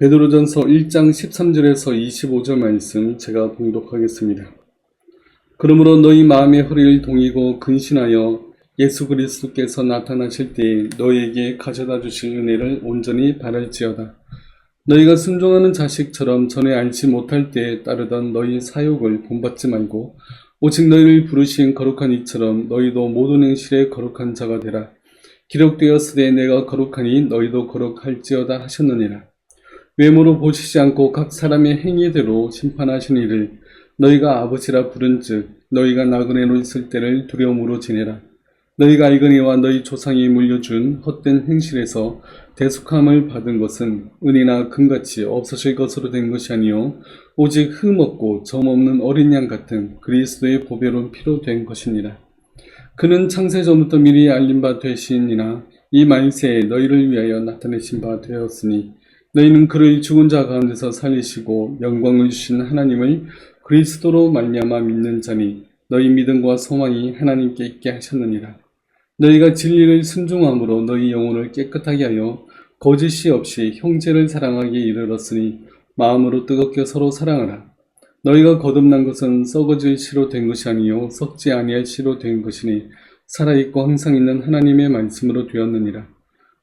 베드로전서 1장 13절에서 25절 말씀 제가 봉독하겠습니다. 그러므로 너희 마음의 허리를 동이고 근신하여 예수 그리스도께서 나타나실 때에 너희에게 가져다 주실 은혜를 온전히 바랄지어다. 너희가 순종하는 자식처럼 전에 알지 못할 때에 따르던 너희 사욕을 본받지 말고 오직 너희를 부르신 거룩한 이처럼 너희도 모든 행실에 거룩한 자가 되라. 기록되었으되 내가 거룩하니 너희도 거룩할지어다 하셨느니라. 외모로 보시지 않고 각 사람의 행위대로 심판하시니를 너희가 아버지라 부른즉 너희가 나그네로 있을 때를 두려움으로 지내라. 너희가 알거니와 너희 조상이 물려준 헛된 행실에서 대속함을 받은 것은 은이나 금같이 없어질 것으로 된 것이 아니요 오직 흠없고 점없는 어린 양 같은 그리스도의 보배로운 피로 된 것이니라. 그는 창세전부터 미리 알린 바 되시니나 이 말세에 너희를 위하여 나타내신 바 되었으니 너희는 그를 죽은 자 가운데서 살리시고 영광을 주신 하나님을 그리스도로 말미암아 믿는 자니 너희 믿음과 소망이 하나님께 있게 하셨느니라. 너희가 진리를 순종함으로 너희 영혼을 깨끗하게 하여 거짓이 없이 형제를 사랑하기에 이르렀으니 마음으로 뜨겁게 서로 사랑하라. 너희가 거듭난 것은 썩어질 씨로 된 것이 아니요 썩지 아니할 씨로 된 것이니 살아있고 항상 있는 하나님의 말씀으로 되었느니라.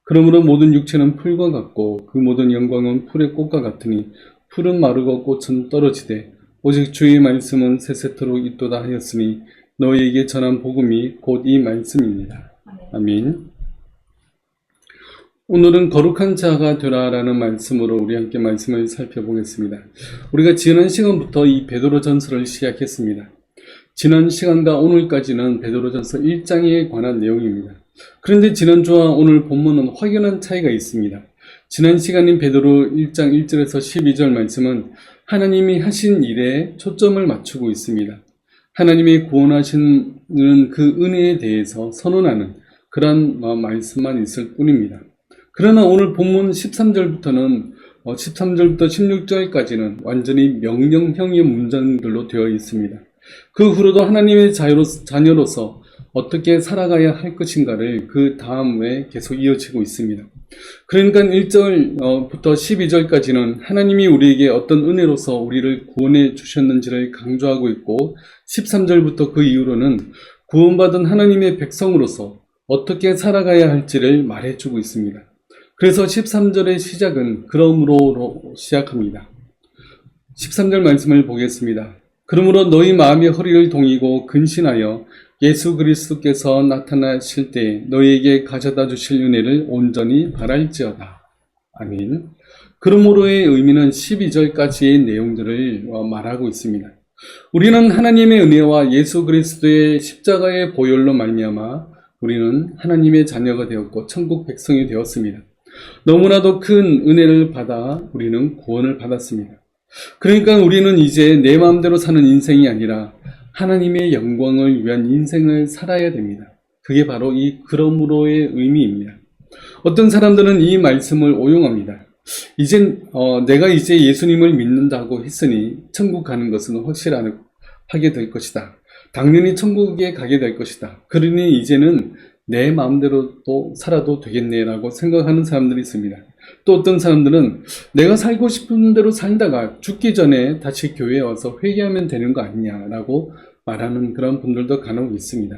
그러므로 모든 육체는 풀과 같고 그 모든 영광은 풀의 꽃과 같으니 풀은 마르고 꽃은 떨어지되 오직 주의 말씀은 세세토록 있도다 하였으니 너희에게 전한 복음이 곧 이 말씀입니다. 아멘. 오늘은 거룩한 자가 되라라는 말씀으로 우리 함께 말씀을 살펴보겠습니다. 우리가 지난 시간부터 이 베드로전서를 시작했습니다. 지난 시간과 오늘까지는 베드로전서 1장에 관한 내용입니다. 그런데 지난주와 오늘 본문은 확연한 차이가 있습니다. 지난 시간인 베드로 1장 1절에서 12절 말씀은 하나님이 하신 일에 초점을 맞추고 있습니다. 하나님이 구원하시는 그 은혜에 대해서 선언하는 그런 말씀만 있을 뿐입니다. 그러나 오늘 본문 13절부터 16절까지는 완전히 명령형의 문장들로 되어 있습니다. 그 후로도 하나님의 자녀로서 어떻게 살아가야 할 것인가를 그 다음에 계속 이어지고 있습니다. 그러니까 1절부터 12절까지는 하나님이 우리에게 어떤 은혜로서 우리를 구원해 주셨는지를 강조하고 있고 13절부터 그 이후로는 구원받은 하나님의 백성으로서 어떻게 살아가야 할지를 말해주고 있습니다. 그래서 13절의 시작은 그러므로로 시작합니다. 13절 말씀을 보겠습니다. 그러므로 너희 마음의 허리를 동이고 근신하여 예수 그리스도께서 나타나실 때 너희에게 가져다 주실 은혜를 온전히 바랄지어다. 아멘. 그러므로의 의미는 12절까지의 내용들을 말하고 있습니다. 우리는 하나님의 은혜와 예수 그리스도의 십자가의 보혈로 말미암아 우리는 하나님의 자녀가 되었고 천국 백성이 되었습니다. 너무나도 큰 은혜를 받아 우리는 구원을 받았습니다. 그러니까 우리는 이제 내 마음대로 사는 인생이 아니라 하나님의 영광을 위한 인생을 살아야 됩니다. 그게 바로 이 그러므로의 의미입니다. 어떤 사람들은 이 말씀을 오용합니다. 내가 이제 예수님을 믿는다고 했으니 천국 가는 것은 확실하게 될 것이다. 당연히 천국에 가게 될 것이다. 그러니 이제는 내 마음대로 또 살아도 되겠네라고 생각하는 사람들이 있습니다. 또 어떤 사람들은 내가 살고 싶은 대로 살다가 죽기 전에 다시 교회에 와서 회개하면 되는 거 아니냐라고 말하는 그런 분들도 간혹 있습니다.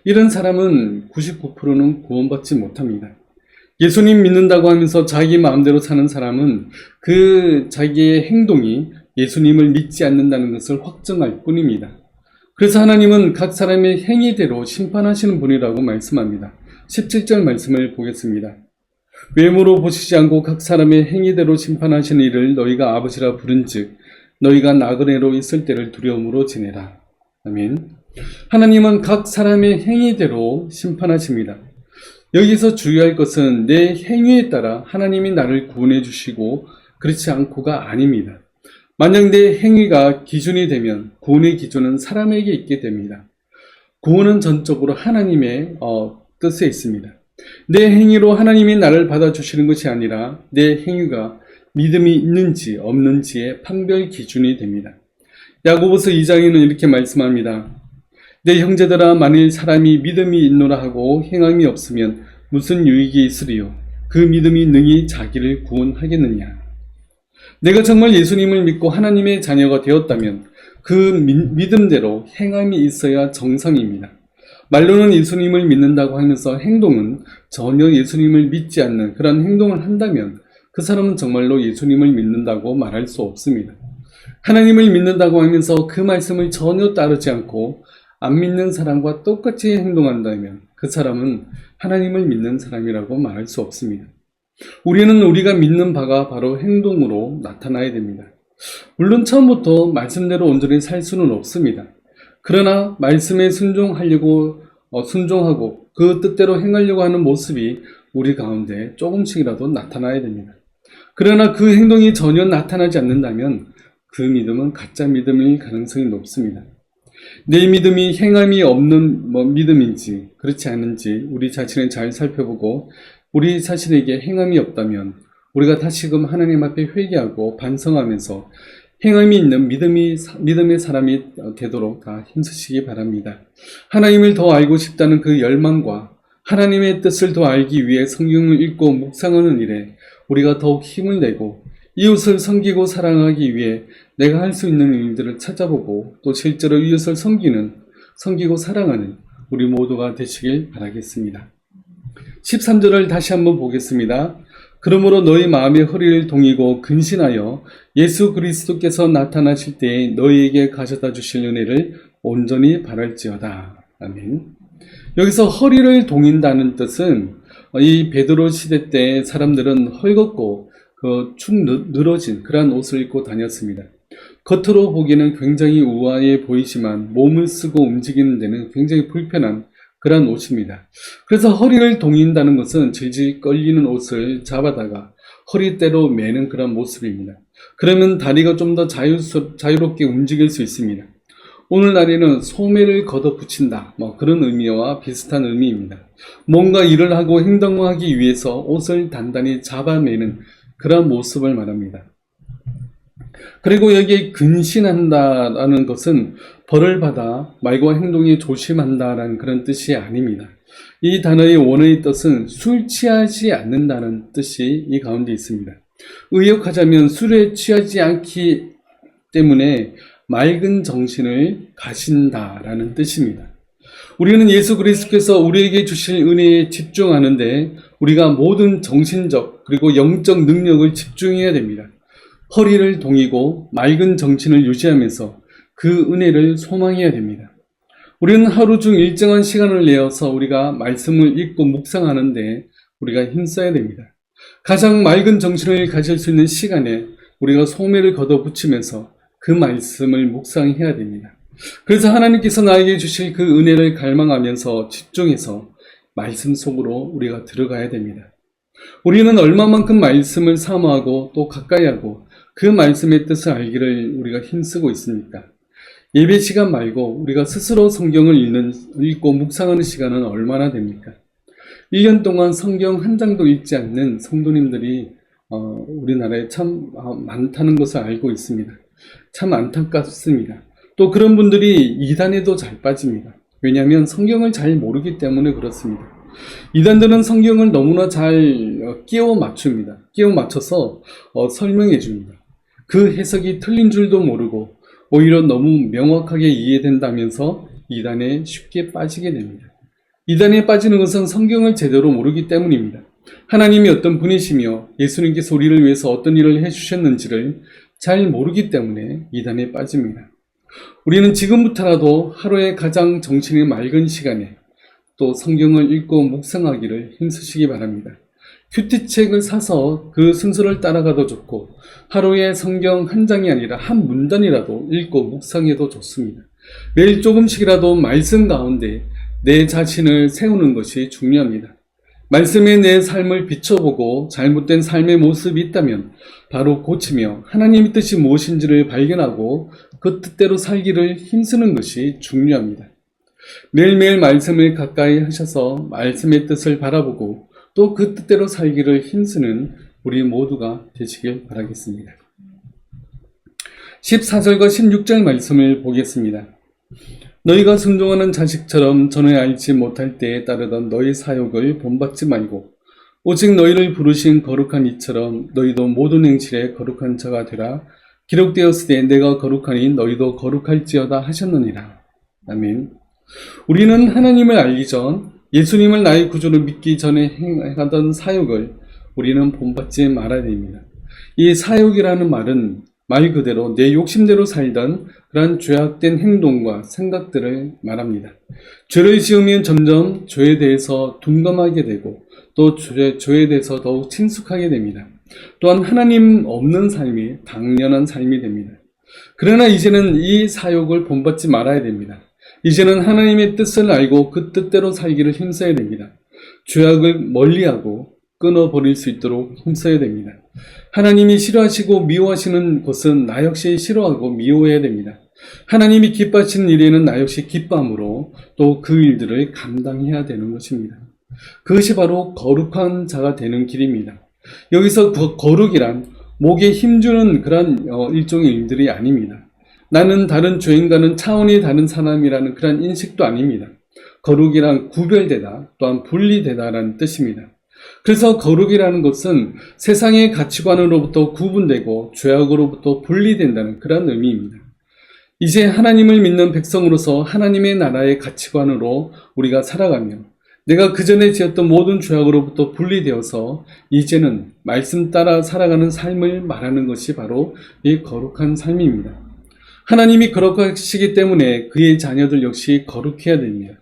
이런 사람은 99%는 구원받지 못합니다. 예수님 믿는다고 하면서 자기 마음대로 사는 사람은 그 자기의 행동이 예수님을 믿지 않는다는 것을 확정할 뿐입니다. 그래서 하나님은 각 사람의 행위대로 심판하시는 분이라고 말씀합니다. 17절 말씀을 보겠습니다. 외모로 보시지 않고 각 사람의 행위대로 심판하시는 이를 너희가 아버지라 부른즉 너희가 나그네로 있을 때를 두려움으로 지내라. 아멘. 하나님은 각 사람의 행위대로 심판하십니다. 여기서 주의할 것은 내 행위에 따라 하나님이 나를 구원해 주시고 그렇지 않고가 아닙니다. 만약 내 행위가 기준이 되면 구원의 기준은 사람에게 있게 됩니다. 구원은 전적으로 하나님의 뜻에 있습니다. 내 행위로 하나님이 나를 받아주시는 것이 아니라 내 행위가 믿음이 있는지 없는지의 판별 기준이 됩니다. 야고보서 2장에는 이렇게 말씀합니다. 내 형제들아 만일 사람이 믿음이 있노라 하고 행함이 없으면 무슨 유익이 있으리요? 그 믿음이 능히 자기를 구원하겠느냐? 내가 정말 예수님을 믿고 하나님의 자녀가 되었다면 그 믿음대로 행함이 있어야 정상입니다. 말로는 예수님을 믿는다고 하면서 행동은 전혀 예수님을 믿지 않는 그런 행동을 한다면 그 사람은 정말로 예수님을 믿는다고 말할 수 없습니다. 하나님을 믿는다고 하면서 그 말씀을 전혀 따르지 않고 안 믿는 사람과 똑같이 행동한다면 그 사람은 하나님을 믿는 사람이라고 말할 수 없습니다. 우리는 우리가 믿는 바가 바로 행동으로 나타나야 됩니다. 물론 처음부터 말씀대로 온전히 살 수는 없습니다. 그러나 말씀에 순종하고 그 뜻대로 행하려고 하는 모습이 우리 가운데 조금씩이라도 나타나야 됩니다. 그러나 그 행동이 전혀 나타나지 않는다면 그 믿음은 가짜 믿음일 가능성이 높습니다. 내 믿음이 행함이 없는 믿음인지 그렇지 않은지 우리 자신을 잘 살펴보고 우리 자신에게 행함이 없다면 우리가 다시금 하나님 앞에 회개하고 반성하면서 행함이 있는 믿음의 사람이 되도록 다 힘쓰시기 바랍니다. 하나님을 더 알고 싶다는 그 열망과 하나님의 뜻을 더 알기 위해 성경을 읽고 묵상하는 일에 우리가 더욱 힘을 내고 이웃을 섬기고 사랑하기 위해 내가 할 수 있는 일들을 찾아보고 또 실제로 이웃을 섬기고 사랑하는 우리 모두가 되시길 바라겠습니다. 13절을 다시 한번 보겠습니다. 그러므로 너희 마음의 허리를 동이고 근신하여 예수 그리스도께서 나타나실 때에 너희에게 가져다 주실 은혜를 온전히 바랄지어다. 아멘. 여기서 허리를 동인다는 뜻은 이 베드로 시대 때 사람들은 헐겁고 축 늘어진 그러한 옷을 입고 다녔습니다. 겉으로 보기에는 굉장히 우아해 보이지만 몸을 쓰고 움직이는 데는 굉장히 불편한 그러한 옷입니다. 그래서 허리를 동인다는 것은 질질 끌리는 옷을 잡아다가 허리대로 매는 그런 모습입니다. 그러면 다리가 좀 더 자유롭게 움직일 수 있습니다. 오늘날에는 소매를 걷어붙인다 그런 의미와 비슷한 의미입니다. 뭔가 일을 하고 행동하기 위해서 옷을 단단히 잡아매는 그런 모습을 말합니다. 그리고 여기에 근신한다라는 것은 벌을 받아 말과 행동에 조심한다라는 그런 뜻이 아닙니다. 이 단어의 원어의 뜻은 술 취하지 않는다는 뜻이 이 가운데 있습니다. 의역하자면 술에 취하지 않기 때문에 맑은 정신을 가진다라는 뜻입니다. 우리는 예수 그리스도께서 우리에게 주실 은혜에 집중하는데 우리가 모든 정신적 그리고 영적 능력을 집중해야 됩니다. 허리를 동이고 맑은 정신을 유지하면서 그 은혜를 소망해야 됩니다. 우리는 하루 중 일정한 시간을 내어서 우리가 말씀을 읽고 묵상하는데 우리가 힘써야 됩니다. 가장 맑은 정신을 가질 수 있는 시간에 우리가 소매를 걷어붙이면서 그 말씀을 묵상해야 됩니다. 그래서 하나님께서 나에게 주실 그 은혜를 갈망하면서 집중해서 말씀 속으로 우리가 들어가야 됩니다. 우리는 얼마만큼 말씀을 사모하고 또 가까이 하고 그 말씀의 뜻을 알기를 우리가 힘쓰고 있습니까? 예배 시간 말고 우리가 스스로 성경을 읽고 묵상하는 시간은 얼마나 됩니까? 1년 동안 성경 한 장도 읽지 않는 성도님들이 우리나라에 참 많다는 것을 알고 있습니다. 참 안타깝습니다. 또 그런 분들이 이단에도 잘 빠집니다. 왜냐하면 성경을 잘 모르기 때문에 그렇습니다. 이단들은 성경을 너무나 잘 끼워 맞춥니다. 끼워 맞춰서 설명해 줍니다. 그 해석이 틀린 줄도 모르고 오히려 너무 명확하게 이해된다면서 이단에 쉽게 빠지게 됩니다. 이단에 빠지는 것은 성경을 제대로 모르기 때문입니다. 하나님이 어떤 분이시며 예수님께서 우리를 위해서 어떤 일을 해주셨는지를 잘 모르기 때문에 이단에 빠집니다. 우리는 지금부터라도 하루에 가장 정신이 맑은 시간에 또 성경을 읽고 묵상하기를 힘쓰시기 바랍니다. 큐티책을 사서 그 순서를 따라가도 좋고 하루에 성경 한 장이 아니라 한 문단이라도 읽고 묵상해도 좋습니다. 매일 조금씩이라도 말씀 가운데 내 자신을 세우는 것이 중요합니다. 말씀에 내 삶을 비춰보고 잘못된 삶의 모습이 있다면 바로 고치며 하나님의 뜻이 무엇인지를 발견하고 그 뜻대로 살기를 힘쓰는 것이 중요합니다. 매일매일 말씀을 가까이 하셔서 말씀의 뜻을 바라보고 또 그 뜻대로 살기를 힘쓰는 우리 모두가 되시길 바라겠습니다. 14절과 16절 말씀을 보겠습니다. 너희가 순종하는 자식처럼 전에 알지 못할 때에 따르던 너희 사욕을 본받지 말고 오직 너희를 부르신 거룩한 이처럼 너희도 모든 행실에 거룩한 자가 되라. 기록되었을 때 내가 거룩하니 너희도 거룩할지어다 하셨느니라. 아멘. 우리는 하나님을 알기 전 예수님을 나의 구주로 믿기 전에 행하던 사역을 우리는 본받지 말아야 됩니다. 이 사역이라는 말은 말 그대로 내 욕심대로 살던 그런 죄악된 행동과 생각들을 말합니다. 죄를 지으면 점점 죄에 대해서 둔감하게 되고 또 죄에 대해서 더욱 친숙하게 됩니다. 또한 하나님 없는 삶이 당연한 삶이 됩니다. 그러나 이제는 이 사역을 본받지 말아야 됩니다. 이제는 하나님의 뜻을 알고 그 뜻대로 살기를 힘써야 됩니다. 죄악을 멀리하고 끊어버릴 수 있도록 힘써야 됩니다. 하나님이 싫어하시고 미워하시는 것은 나 역시 싫어하고 미워해야 됩니다. 하나님이 기뻐하시는 일에는 나 역시 기뻐함으로 또 그 일들을 감당해야 되는 것입니다. 그것이 바로 거룩한 자가 되는 길입니다. 여기서 거룩이란 목에 힘주는 그런 일종의 일들이 아닙니다. 나는 다른 죄인과는 차원이 다른 사람이라는 그런 인식도 아닙니다. 거룩이란 구별되다 또한 분리되다라는 뜻입니다. 그래서 거룩이라는 것은 세상의 가치관으로부터 구분되고 죄악으로부터 분리된다는 그런 의미입니다. 이제 하나님을 믿는 백성으로서 하나님의 나라의 가치관으로 우리가 살아가며 내가 그전에 지었던 모든 죄악으로부터 분리되어서 이제는 말씀 따라 살아가는 삶을 말하는 것이 바로 이 거룩한 삶입니다. 하나님이 거룩하시기 때문에 그의 자녀들 역시 거룩해야 됩니다.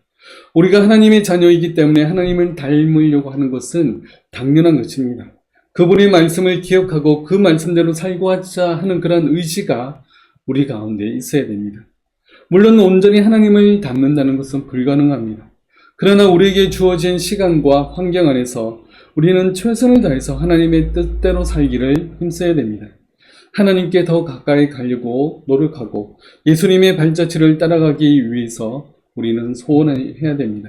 우리가 하나님의 자녀이기 때문에 하나님을 닮으려고 하는 것은 당연한 것입니다. 그분의 말씀을 기억하고 그 말씀대로 살고 하자 하는 그런 의지가 우리 가운데 있어야 됩니다. 물론 온전히 하나님을 닮는다는 것은 불가능합니다. 그러나 우리에게 주어진 시간과 환경 안에서 우리는 최선을 다해서 하나님의 뜻대로 살기를 힘써야 됩니다. 하나님께 더 가까이 가려고 노력하고 예수님의 발자취를 따라가기 위해서 우리는 소원해야 됩니다.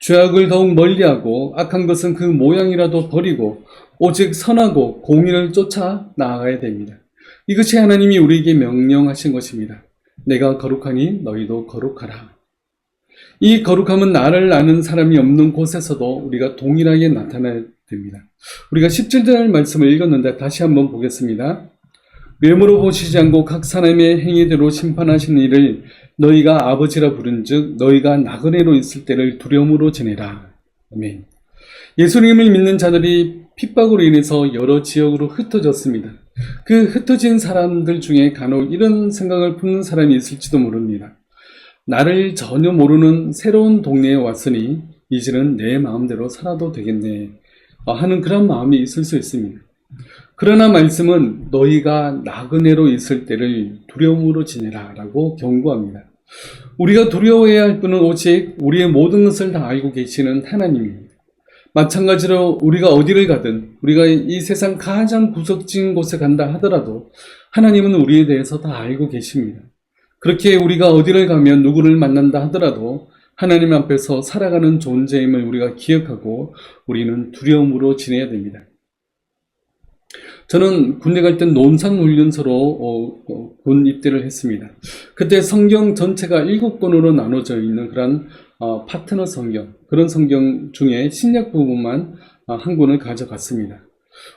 죄악을 더욱 멀리하고 악한 것은 그 모양이라도 버리고 오직 선하고 공의를 쫓아 나아가야 됩니다. 이것이 하나님이 우리에게 명령하신 것입니다. 내가 거룩하니 너희도 거룩하라. 이 거룩함은 나를 아는 사람이 없는 곳에서도 우리가 동일하게 나타나야 됩니다. 우리가 17절 말씀을 읽었는데 다시 한번 보겠습니다. 외모로 보시지 않고 각 사람의 행위대로 심판하시는 이를 너희가 아버지라 부른즉 너희가 나그네로 있을 때를 두려움으로 지내라. 아멘. 예수님을 믿는 자들이 핍박으로 인해서 여러 지역으로 흩어졌습니다. 그 흩어진 사람들 중에 간혹 이런 생각을 품는 사람이 있을지도 모릅니다. 나를 전혀 모르는 새로운 동네에 왔으니 이제는 내 마음대로 살아도 되겠네 하는 그런 마음이 있을 수 있습니다. 그러나 말씀은 너희가 나그네로 있을 때를 두려움으로 지내라 라고 경고합니다. 우리가 두려워해야 할 분은 오직 우리의 모든 것을 다 알고 계시는 하나님입니다. 마찬가지로 우리가 어디를 가든 우리가 이 세상 가장 구석진 곳에 간다 하더라도 하나님은 우리에 대해서 다 알고 계십니다. 그렇게 우리가 어디를 가면 누구를 만난다 하더라도 하나님 앞에서 살아가는 존재임을 우리가 기억하고 우리는 두려움으로 지내야 됩니다. 저는 군대 갈 땐 논산훈련소로 군 입대를 했습니다. 그때 성경 전체가 7권으로 나눠져 있는 그런 파트너 성경, 그런 성경 중에 신약 부분만 한 권을 가져갔습니다.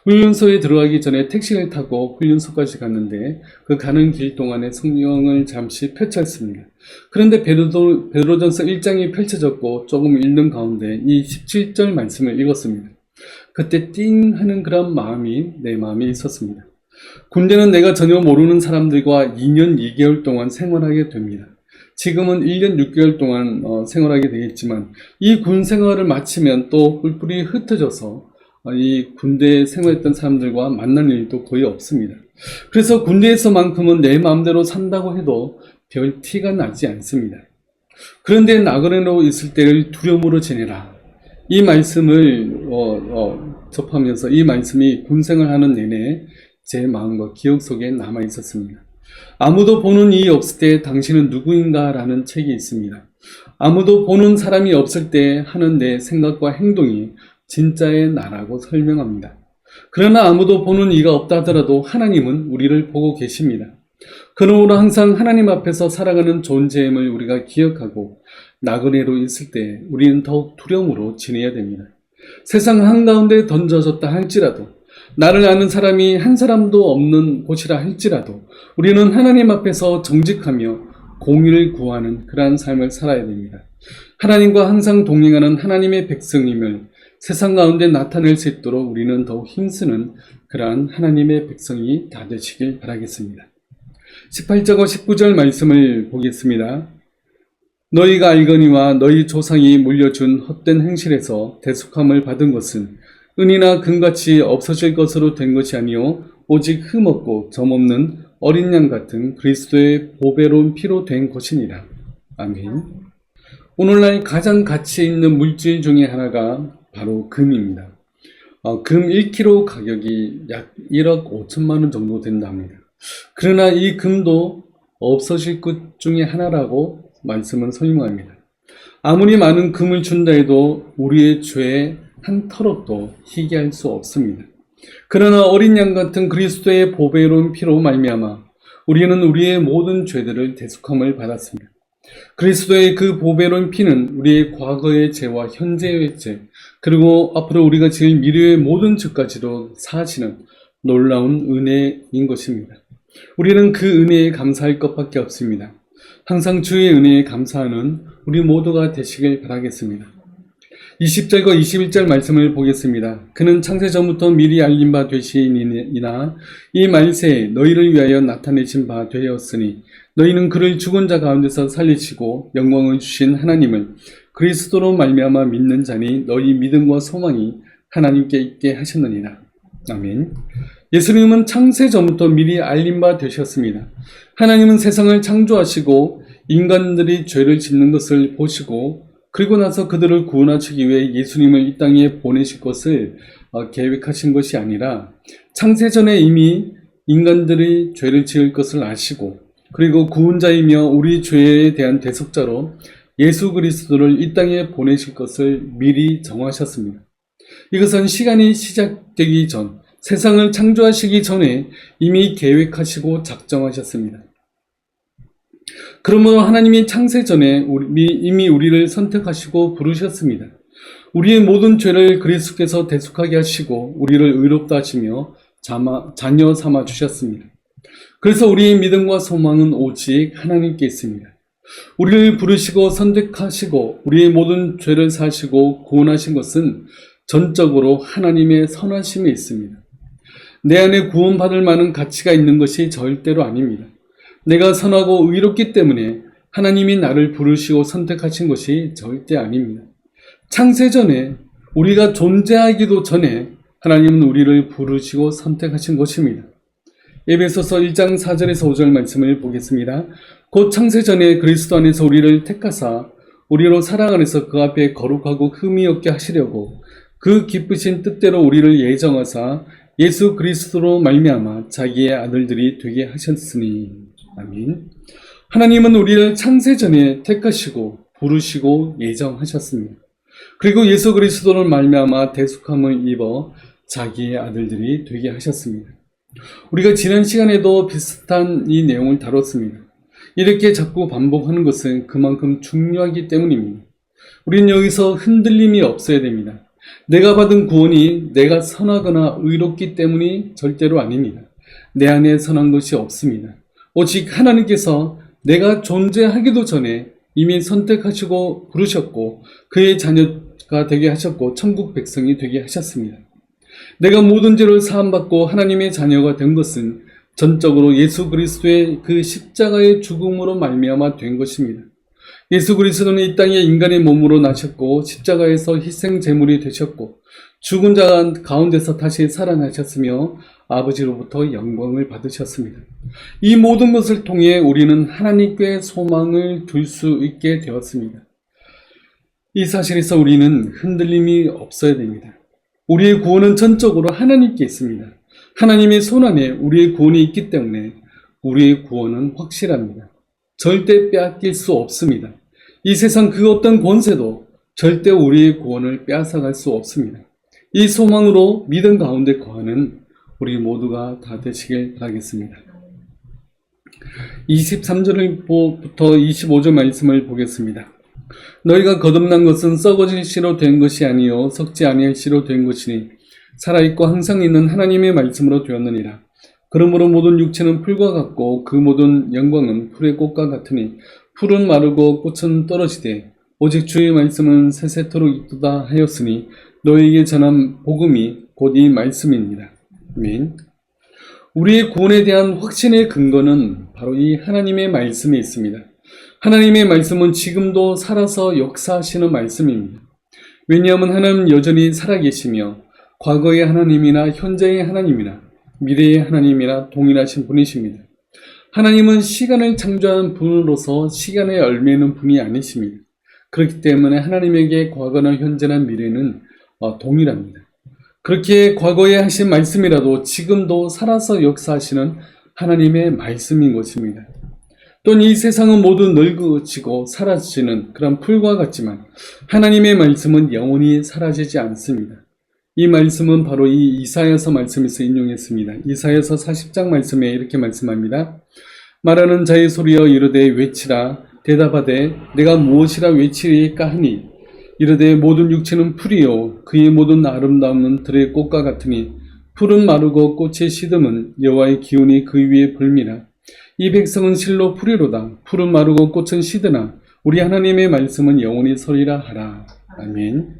훈련소에 들어가기 전에 택시를 타고 훈련소까지 갔는데 그 가는 길 동안에 성경을 잠시 펼쳤습니다. 그런데 베드로전서 1장이 펼쳐졌고 조금 읽는 가운데 이 17절 말씀을 읽었습니다. 그때 띵 하는 그런 마음이 내 마음에 있었습니다. 군대는 내가 전혀 모르는 사람들과 2년 2개월 동안 생활하게 됩니다. 지금은 1년 6개월 동안 생활하게 되겠지만 이 군 생활을 마치면 또 뿔뿔이 흩어져서 이 군대에 생활했던 사람들과 만날 일도 거의 없습니다. 그래서 군대에서만큼은 내 마음대로 산다고 해도 별 티가 나지 않습니다. 그런데 나그네로 있을 때를 두려움으로 지내라. 이 말씀을 접하면서 이 말씀이 군생활하는 내내 제 마음과 기억 속에 남아 있었습니다. 아무도 보는 이이 없을 때 당신은 누구인가 라는 책이 있습니다. 아무도 보는 사람이 없을 때 하는 내 생각과 행동이 진짜의 나라고 설명합니다. 그러나 아무도 보는 이가 없다 하더라도 하나님은 우리를 보고 계십니다. 그러므로 항상 하나님 앞에서 살아가는 존재임을 우리가 기억하고 나그네로 있을 때 우리는 더욱 두려움으로 지내야 됩니다. 세상 한가운데 던져졌다 할지라도, 나를 아는 사람이 한 사람도 없는 곳이라 할지라도 우리는 하나님 앞에서 정직하며 공의를 구하는 그러한 삶을 살아야 됩니다. 하나님과 항상 동행하는 하나님의 백성임을 세상 가운데 나타낼 수 있도록 우리는 더욱 힘쓰는 그러한 하나님의 백성이 다 되시길 바라겠습니다. 18절과 19절 말씀을 보겠습니다. 너희가 알거니와 너희 조상이 물려준 헛된 행실에서 대속함을 받은 것은 은이나 금같이 없어질 것으로 된 것이 아니요 오직 흠없고 점없는 어린 양 같은 그리스도의 보배로운 피로 된 것이니라. 아멘. 오늘날 가장 가치 있는 물질 중에 하나가 바로 금입니다. 금 1kg 가격이 약 1억 5천만 원 정도 된답니다. 그러나 이 금도 없어질 것 중에 하나라고 말씀은 설명합니다. 아무리 많은 금을 준다 해도 우리의 죄의 한 털옷도 희귀할 수 없습니다. 그러나 어린 양 같은 그리스도의 보배로운 피로 말미암아 우리는 우리의 모든 죄들을 대속함을 받았습니다. 그리스도의 그 보배로운 피는 우리의 과거의 죄와 현재의 죄, 그리고 앞으로 우리가 지을 미래의 모든 죄까지도 사하시는 놀라운 은혜인 것입니다. 우리는 그 은혜에 감사할 것밖에 없습니다. 항상 주의 은혜에 감사하는 우리 모두가 되시길 바라겠습니다. 20절과 21절 말씀을 보겠습니다. 그는 창세 전부터 미리 알린 바 되시니나 이 말세에 너희를 위하여 나타내신 바 되었으니 너희는 그를 죽은 자 가운데서 살리시고 영광을 주신 하나님을 그리스도로 말미암아 믿는 자니 너희 믿음과 소망이 하나님께 있게 하셨느니라. 아멘. 예수님은 창세 전부터 미리 알린 바 되셨습니다. 하나님은 세상을 창조하시고 인간들이 죄를 짓는 것을 보시고 그리고 나서 그들을 구원하시기 위해 예수님을 이 땅에 보내실 것을 계획하신 것이 아니라 창세전에 이미 인간들이 죄를 지을 것을 아시고 그리고 구원자이며 우리 죄에 대한 대속자로 예수 그리스도를 이 땅에 보내실 것을 미리 정하셨습니다. 이것은 시간이 시작되기 전, 세상을 창조하시기 전에 이미 계획하시고 작정하셨습니다. 그러므로 하나님이 창세 전에 이미 우리를 선택하시고 부르셨습니다. 우리의 모든 죄를 그리스도께서 대속하게 하시고 우리를 의롭다 하시며 자녀 삼아 주셨습니다. 그래서 우리의 믿음과 소망은 오직 하나님께 있습니다. 우리를 부르시고 선택하시고 우리의 모든 죄를 사시고 구원하신 것은 전적으로 하나님의 선하심에 있습니다. 내 안에 구원받을 만한 가치가 있는 것이 절대로 아닙니다. 내가 선하고 의롭기 때문에 하나님이 나를 부르시고 선택하신 것이 절대 아닙니다. 창세전에 우리가 존재하기도 전에 하나님은 우리를 부르시고 선택하신 것입니다. 에베소서 1장 4절에서 5절 말씀을 보겠습니다. 곧 창세전에 그리스도 안에서 우리를 택하사 우리로 사랑 안에서 그 앞에 거룩하고 흠이 없게 하시려고 그 기쁘신 뜻대로 우리를 예정하사 예수 그리스도로 말미암아 자기의 아들들이 되게 하셨으니. 아멘. 하나님은 우리를 창세전에 택하시고 부르시고 예정하셨습니다. 그리고 예수 그리스도로 말미암아 대속함을 입어 자기의 아들들이 되게 하셨습니다. 우리가 지난 시간에도 비슷한 이 내용을 다뤘습니다. 이렇게 자꾸 반복하는 것은 그만큼 중요하기 때문입니다. 우리는 여기서 흔들림이 없어야 됩니다. 내가 받은 구원이 내가 선하거나 의롭기 때문이 절대로 아닙니다. 내 안에 선한 것이 없습니다. 오직 하나님께서 내가 존재하기도 전에 이미 선택하시고 부르셨고 그의 자녀가 되게 하셨고 천국 백성이 되게 하셨습니다. 내가 모든 죄를 사함받고 하나님의 자녀가 된 것은 전적으로 예수 그리스도의 그 십자가의 죽음으로 말미암아 된 것입니다. 예수 그리스도는 이 땅에 인간의 몸으로 나셨고 십자가에서 희생 제물이 되셨고 죽은 자 가운데서 다시 살아나셨으며 아버지로부터 영광을 받으셨습니다. 이 모든 것을 통해 우리는 하나님께 소망을 둘 수 있게 되었습니다. 이 사실에서 우리는 흔들림이 없어야 됩니다. 우리의 구원은 전적으로 하나님께 있습니다. 하나님의 손안에 우리의 구원이 있기 때문에 우리의 구원은 확실합니다. 절대 빼앗길 수 없습니다. 이 세상 그 어떤 권세도 절대 우리의 구원을 빼앗아갈 수 없습니다. 이 소망으로 믿음 가운데 거하는 우리 모두가 다 되시길 바라겠습니다. 23절부터 25절 말씀을 보겠습니다. 너희가 거듭난 것은 썩어질 씨로 된 것이 아니요 썩지 아니할 씨로 된 것이니 살아있고 항상 있는 하나님의 말씀으로 되었느니라. 그러므로 모든 육체는 풀과 같고 그 모든 영광은 풀의 꽃과 같으니 풀은 마르고 꽃은 떨어지되 오직 주의 말씀은 세세토록 있도다 하였으니 너희에게 전한 복음이 곧 이 말씀입니다. 아멘. 우리의 구원에 대한 확신의 근거는 바로 이 하나님의 말씀에 있습니다. 하나님의 말씀은 지금도 살아서 역사하시는 말씀입니다. 왜냐하면 하나님은 여전히 살아계시며 과거의 하나님이나 현재의 하나님이나 미래의 하나님이나 동일하신 분이십니다. 하나님은 시간을 창조한 분으로서 시간에 얽매이는 분이 아니십니다. 그렇기 때문에 하나님에게 과거나 현재나 미래는 동일합니다. 그렇게 과거에 하신 말씀이라도 지금도 살아서 역사하시는 하나님의 말씀인 것입니다. 또는 이 세상은 모두 늙어지고 사라지는 그런 풀과 같지만 하나님의 말씀은 영원히 사라지지 않습니다. 이 말씀은 바로 이 이사야서 말씀에서 인용했습니다. 이사야서 40장 말씀에 이렇게 말씀합니다. 말하는 자의 소리여 이르되 외치라. 대답하되 내가 무엇이라 외치리까 하니 이르되 모든 육체는 풀이요 그의 모든 아름다움은 들의 꽃과 같으니 풀은 마르고 꽃의 시듬은 여호와의 기운이 그 위에 불미라. 이 백성은 실로 풀이로다. 풀은 마르고 꽃은 시드나 우리 하나님의 말씀은 영원히 서리라 하라. 아멘.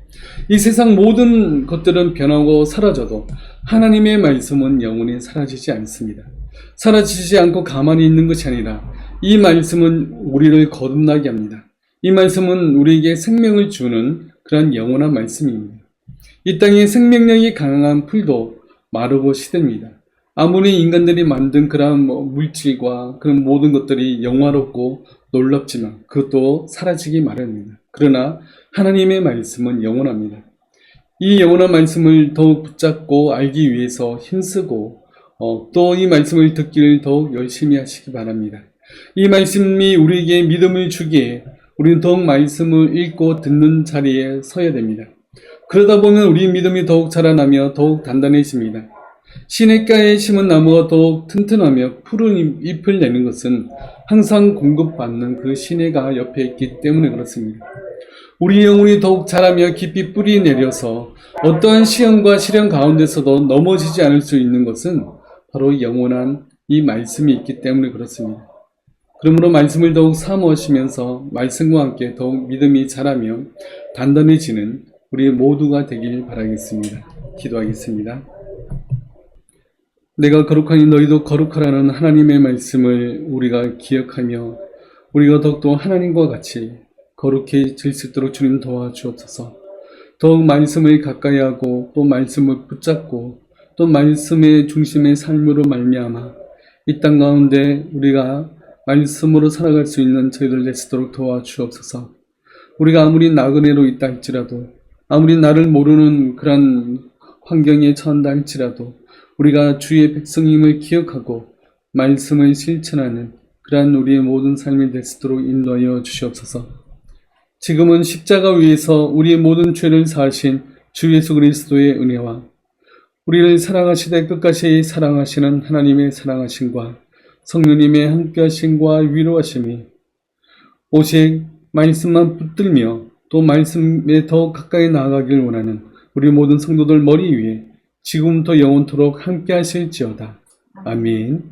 이 세상 모든 것들은 변하고 사라져도 하나님의 말씀은 영원히 사라지지 않습니다. 사라지지 않고 가만히 있는 것이 아니라 이 말씀은 우리를 거듭나게 합니다. 이 말씀은 우리에게 생명을 주는 그런 영원한 말씀입니다. 이 땅에 생명력이 강한 풀도 마르고 시듭니다. 아무리 인간들이 만든 그런 물질과 그런 모든 것들이 영화롭고 놀랍지만 그것도 사라지기 마련입니다. 그러나 하나님의 말씀은 영원합니다. 이 영원한 말씀을 더욱 붙잡고 알기 위해서 힘쓰고 또 이 말씀을 듣기를 더욱 열심히 하시기 바랍니다. 이 말씀이 우리에게 믿음을 주기에 우리는 더욱 말씀을 읽고 듣는 자리에 서야 됩니다. 그러다 보면 우리 믿음이 더욱 자라나며 더욱 단단해집니다. 시냇가에 심은 나무가 더욱 튼튼하며 푸른 잎을 내는 것은 항상 공급받는 그 시냇가 옆에 있기 때문에 그렇습니다. 우리 영혼이 더욱 자라며 깊이 뿌리 내려서 어떠한 시험과 시련 가운데서도 넘어지지 않을 수 있는 것은 바로 영원한 이 말씀이 있기 때문에 그렇습니다. 그러므로 말씀을 더욱 사모하시면서 말씀과 함께 더욱 믿음이 자라며 단단해지는 우리 모두가 되길 바라겠습니다. 기도하겠습니다. 내가 거룩하니 너희도 거룩하라는 하나님의 말씀을 우리가 기억하며 우리가 더욱더 하나님과 같이 거룩해질 수 있도록 주님 도와주옵소서. 더욱 말씀을 가까이 하고 또 말씀을 붙잡고 또 말씀의 중심의 삶으로 말미암아 이 땅 가운데 우리가 말씀으로 살아갈 수 있는 저희들 되시도록 도와주옵소서. 우리가 아무리 나그네로 있다 할지라도 아무리 나를 모르는 그런 환경에 처한다 할지라도 우리가 주의 백성임을 기억하고 말씀을 실천하는 그러한 우리의 모든 삶이 되시도록 인도하여 주시옵소서. 지금은 십자가 위에서 우리의 모든 죄를 사하신 주 예수 그리스도의 은혜와 우리를 사랑하시되 끝까지 사랑하시는 하나님의 사랑하심과 성령님의 함께하심과 위로하심이 오직 말씀만 붙들며 또 말씀에 더 가까이 나아가길 원하는 우리 모든 성도들 머리 위에 지금부터 영원토록 함께하실지어다. 아멘.